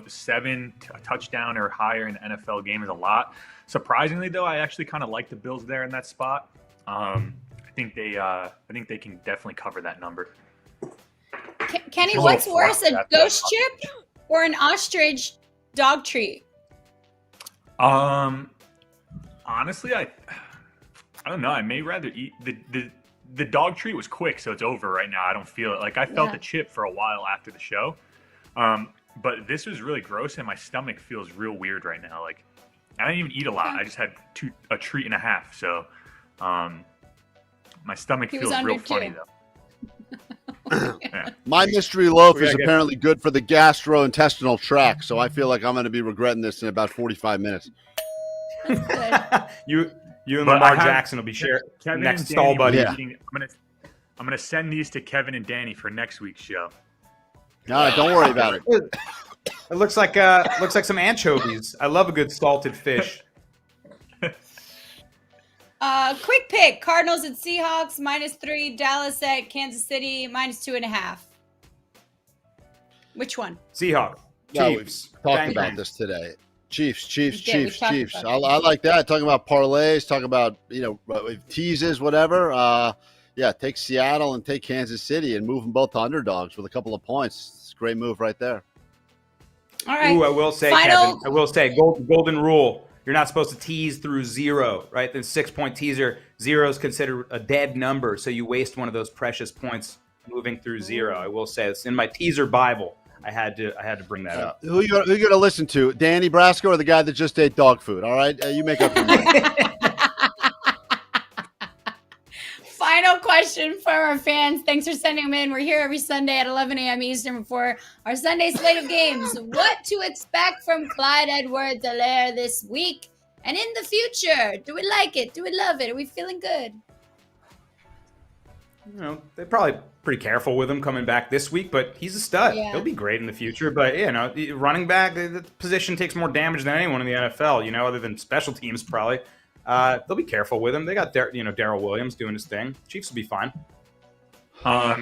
[SPEAKER 3] 7 touchdown or higher in an NFL game is a lot. Surprisingly, though, I actually kind of like the Bills there in that spot. I think they can definitely cover that number.
[SPEAKER 1] Kenny,
[SPEAKER 3] A
[SPEAKER 1] what's
[SPEAKER 3] little
[SPEAKER 1] worse,
[SPEAKER 3] fluff,
[SPEAKER 1] a
[SPEAKER 3] that's
[SPEAKER 1] ghost
[SPEAKER 3] it.
[SPEAKER 1] chip or an ostrich dog treat?
[SPEAKER 3] Honestly, I don't know. I may rather eat the dog treat was quick, so it's over right now. I don't feel it. Like I felt
[SPEAKER 1] Yeah.
[SPEAKER 3] the chip for a while after the show. but this was really gross, and my stomach feels real weird right now. Like, I didn't even eat a lot. I just had a treat and a half. So, my stomach feels real funny though. Yeah.
[SPEAKER 2] My mystery loaf is apparently good for the gastrointestinal tract, so I feel like I'm going to be regretting this in about 45 minutes.
[SPEAKER 4] You and Lamar Jackson will be sharing next stall buddy.
[SPEAKER 3] Yeah. I'm gonna send these to Kevin and Danny for next week's show.
[SPEAKER 2] All right, don't worry about it.
[SPEAKER 4] It looks like some anchovies. I love a good salted fish.
[SPEAKER 1] Quick pick: Cardinals at Seahawks -3, Dallas at Kansas City -2.5. Which one?
[SPEAKER 4] Seahawks.
[SPEAKER 2] No, we've
[SPEAKER 4] Chiefs.
[SPEAKER 2] talked about this today. Chiefs.
[SPEAKER 1] Yeah,
[SPEAKER 2] I like that. Talking about parlays, talking about teases, whatever. Yeah, take Seattle and take Kansas City and move them both to underdogs with a couple of points. It's a great move right there.
[SPEAKER 1] All right.
[SPEAKER 4] Ooh, I will say, Kevin. I will say, golden rule. You're not supposed to tease through 0, right? The 6-point teaser, 0 is considered a dead number, so you waste one of those precious points moving through 0. I will say it's in my teaser Bible. I had to bring that up.
[SPEAKER 2] Who you going to listen to? Danny Brasco or the guy that just ate dog food? All right, you make up your mind.
[SPEAKER 1] Final question for our fans. Thanks for sending them in. We're here every Sunday at 11 a.m. Eastern before our Sunday slate of games. What to expect from Clyde Edwards-Helaire this week and in the future? Do we like it? Do we love it? Are we feeling good?
[SPEAKER 4] They're probably pretty careful with him coming back this week, but he's a stud.
[SPEAKER 1] Yeah.
[SPEAKER 4] He'll be great in the future. But, running back, the position takes more damage than anyone in the NFL, other than special teams probably. They'll be careful with him. They got Darrell Williams doing his thing. Chiefs will be fine.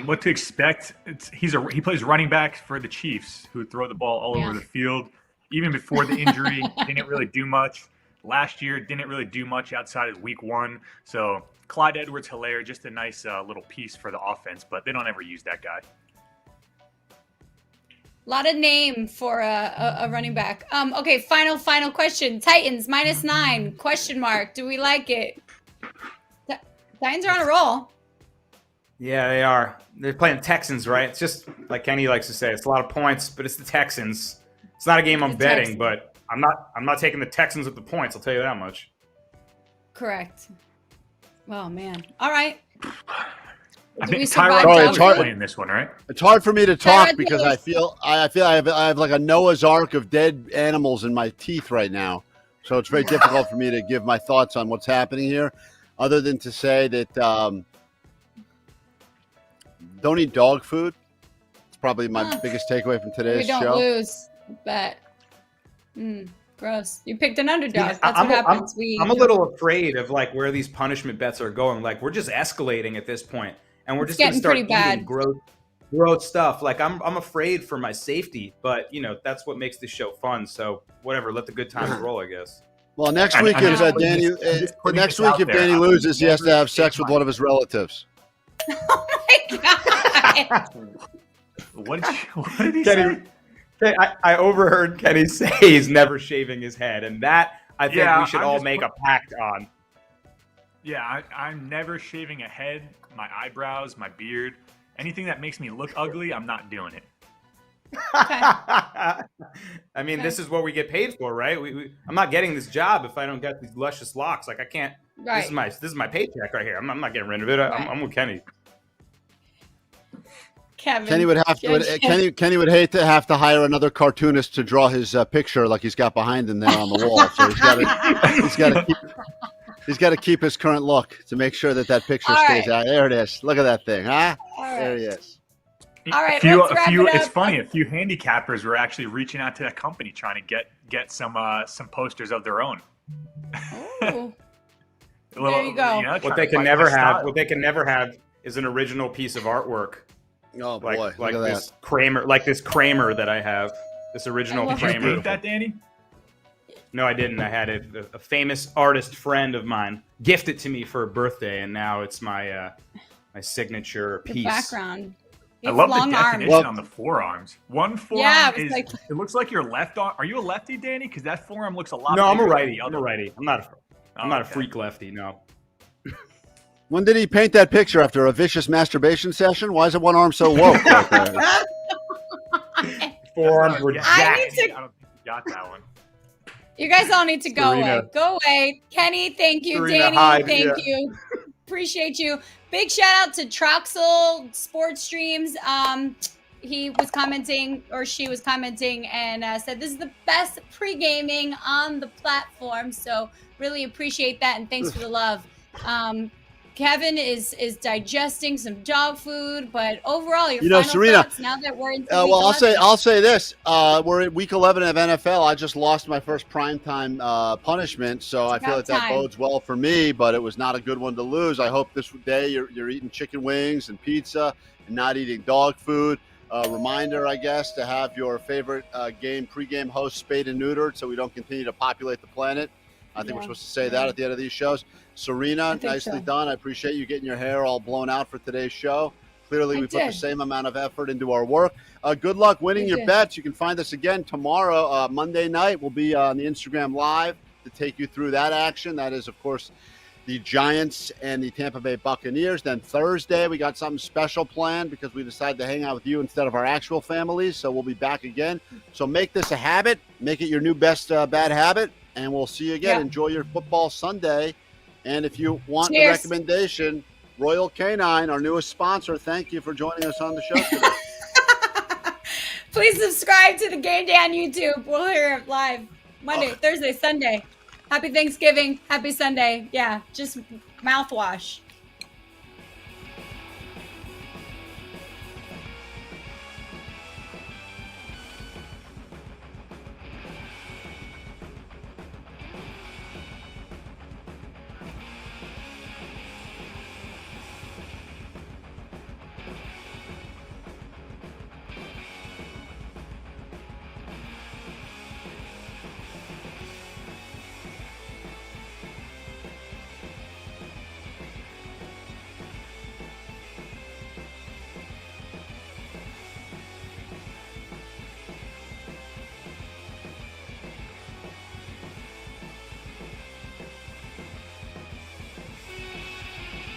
[SPEAKER 3] What to expect? He plays running back for the Chiefs, who throw the ball all over the field. Even before the injury, didn't really do much. Last year, didn't really do much outside of week 1. So Clyde Edwards-Helaire, just a nice little piece for the offense, but they don't ever use that guy.
[SPEAKER 1] A lot of name for a running back. Okay, final question. Titans -9, question mark. Do we like it? Titans are on a roll.
[SPEAKER 4] Yeah, they are. They're playing Texans, right? It's just like Kenny likes to say, it's a lot of points, but it's the Texans. It's not a game I'm betting, but I'm not taking the Texans with the points, I'll tell you that much.
[SPEAKER 1] Correct. Oh man. All right.
[SPEAKER 3] I think
[SPEAKER 2] Tyrod's
[SPEAKER 3] playing this one, right?
[SPEAKER 2] It's hard for me to talk because I feel I have like a Noah's Ark of dead animals in my teeth right now. So it's very difficult for me to give my thoughts on what's happening here, other than to say that don't eat dog food. It's probably my biggest takeaway from today's show.
[SPEAKER 1] We don't lose, but gross. You picked an underdog. That's what happens.
[SPEAKER 4] I'm a little afraid of where these punishment bets are going. We're just escalating at this point. And we're just going to start eating gross stuff. I'm afraid for my safety, but that's what makes this show fun. So whatever, let the good times roll, I guess.
[SPEAKER 2] Well, next week if Danny loses, he has to have sex with one of his relatives.
[SPEAKER 1] Oh my god!
[SPEAKER 3] What did he say?
[SPEAKER 4] I overheard Kenny say he's never shaving his head, and that I think we should all make a pact on.
[SPEAKER 3] Yeah, I'm never shaving a head, my eyebrows, my beard. Anything that makes me look ugly, I'm not doing it.
[SPEAKER 4] I mean, this is what we get paid for, right? I'm not getting this job if I don't get these luscious locks. I can't. Right. This is my paycheck right here. I'm not getting rid of it. Right. I'm with Kenny.
[SPEAKER 1] Kevin.
[SPEAKER 2] Kenny would have to. Kenny would hate to have to hire another cartoonist to draw his picture like he's got behind him there on the wall. So he's got to keep his current look to make sure that picture stays out. There it is. Look at that thing, huh? There he is.
[SPEAKER 1] All right,
[SPEAKER 3] It's funny. A few handicappers were actually reaching out to that company trying to get some posters of their own.
[SPEAKER 1] Oh. There you go.
[SPEAKER 4] What they can never have is an original piece of artwork.
[SPEAKER 2] Oh boy!
[SPEAKER 4] Like this Kramer that I have. This original Kramer.
[SPEAKER 3] Did you paint that, Danny?
[SPEAKER 4] No, I didn't. I had a famous artist friend of mine gift it to me for a birthday, and now it's my my signature piece.
[SPEAKER 1] The background.
[SPEAKER 3] I love the definition on the forearms. One forearm
[SPEAKER 1] it
[SPEAKER 3] looks like your left arm. Are you a lefty, Danny? Because that forearm looks a lot.
[SPEAKER 4] No, I'm a
[SPEAKER 3] bigger
[SPEAKER 4] righty.
[SPEAKER 3] than the
[SPEAKER 4] I'm
[SPEAKER 3] other.
[SPEAKER 4] a righty. I'm not a freak lefty. No.
[SPEAKER 2] When did he paint that picture? After a vicious masturbation session? Why is it one arm so woke?
[SPEAKER 4] forearms were
[SPEAKER 3] Yeah,
[SPEAKER 4] jacked.
[SPEAKER 1] I need
[SPEAKER 3] I don't think you got that one.
[SPEAKER 1] You guys all need to go
[SPEAKER 5] Serena.
[SPEAKER 1] away. Go away. Kenny, thank you.
[SPEAKER 5] Serena
[SPEAKER 1] Danny,
[SPEAKER 5] Hyde,
[SPEAKER 1] thank
[SPEAKER 5] yeah.
[SPEAKER 1] you. Appreciate you. Big shout out to Troxel Sports Streams. He was commenting, or she was commenting, and said this is the best pre-gaming on the platform. So really appreciate that, and thanks for the love. Kevin is digesting some dog food, but overall, your final
[SPEAKER 2] Serena,
[SPEAKER 1] thoughts now that we're into week
[SPEAKER 2] well,
[SPEAKER 1] 11?
[SPEAKER 2] I'll say this: we're in week 11 of NFL. I just lost my first primetime punishment, so I feel
[SPEAKER 1] about
[SPEAKER 2] like that
[SPEAKER 1] time.
[SPEAKER 2] bodes well for me. But it was not a good one to lose. I hope this day you're eating chicken wings and pizza and not eating dog food. Reminder, I guess, to have your favorite pregame host spayed and neutered, so we don't continue to populate the planet. I think we're supposed to say that at the end of these shows. Serena, nicely done. I appreciate you getting your hair all blown out for today's show. Clearly, we put the same amount of effort into our work. Good luck winning your bets. You can find us again tomorrow, Monday night. We'll be on the Instagram Live to take you through that action. That is, of course, the Giants and the Tampa Bay Buccaneers. Then Thursday, we got something special planned because we decided to hang out with you instead of our actual families. So we'll be back again. So make this a habit. Make it your new best bad habit. And we'll see you again.
[SPEAKER 1] Yep.
[SPEAKER 2] Enjoy your football Sunday. And if you want
[SPEAKER 1] Cheers.
[SPEAKER 2] a recommendation, Royal Canine, our newest sponsor, thank you for joining us on the show today.
[SPEAKER 1] Please subscribe to the Game Day on YouTube. We'll hear it live Monday, Thursday, Sunday. Happy Thanksgiving. Happy Sunday. Yeah, just mouthwash.